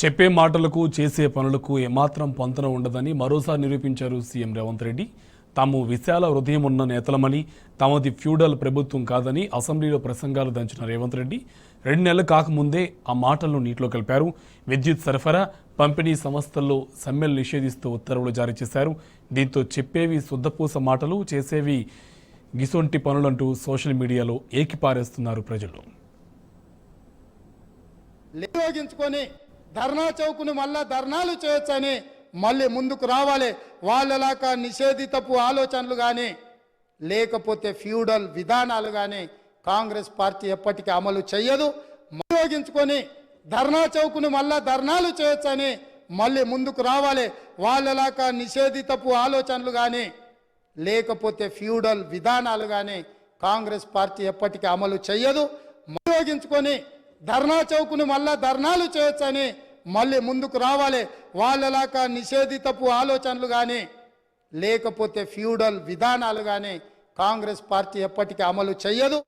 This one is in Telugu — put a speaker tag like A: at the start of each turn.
A: చెప్పే మాటలకు చేసే పనులకు ఏమాత్రం పొంతన ఉండదని మరోసారి నిరూపించారు సీఎం రేవంత్ రెడ్డి. తాము విశాల హృదయం ఉన్న నేతలమని, తమది ఫ్యూడల్ ప్రభుత్వం కాదని అసెంబ్లీలో ప్రసంగాలు దంచిన రేవంత్ రెడ్డి 2 నెలలు కాకముందే ఆ మాటలను నీటిలో కలిపారు. విద్యుత్ సరఫరా, పంపిణీ సంస్థల్లో సమ్మెలు నిషేధిస్తూ ఉత్తర్వులు జారీ చేశారు. దీంతో చెప్పేవి శుద్ధపూస మాటలు, చేసేవి గిసొంటి పనులంటూ సోషల్ మీడియాలో ఏకిపారేస్తున్నారు ప్రజలు.
B: వినియోగించుకొని ధర్నా చౌకును మళ్ళా ధర్నాలు చేయొచ్చని మళ్ళీ ముందుకు రావాలి. వాళ్ళలాగా నిషేధితపు ఆలోచనలు కానీ లేకపోతే ఫ్యూడల్ విధానాలు కానీ కాంగ్రెస్ పార్టీ ఎప్పటికీ అమలు చేయదు. వినియోగించుకొని ధర్నా చౌకును మళ్ళా ధర్నాలు చేయొచ్చని మళ్ళీ ముందుకు రావాలి. వాళ్ళలాగా నిషేధితపు ఆలోచనలు కానీ లేకపోతే ఫ్యూడల్ విధానాలు కానీ కాంగ్రెస్ పార్టీ ఎప్పటికీ అమలు చేయదు. వినియోగించుకొని ధర్నా చౌకును మళ్ళా ధర్నాలు చేయొచ్చని మళ్ళీ ముందుకు రావాలి. వాళ్ళలాగా నిషేధితపు ఆలోచనలు కానీ లేకపోతే ఫ్యూడల్ విధానాలు కానీ కాంగ్రెస్ పార్టీ ఎప్పటికీ అమలు చేయదు.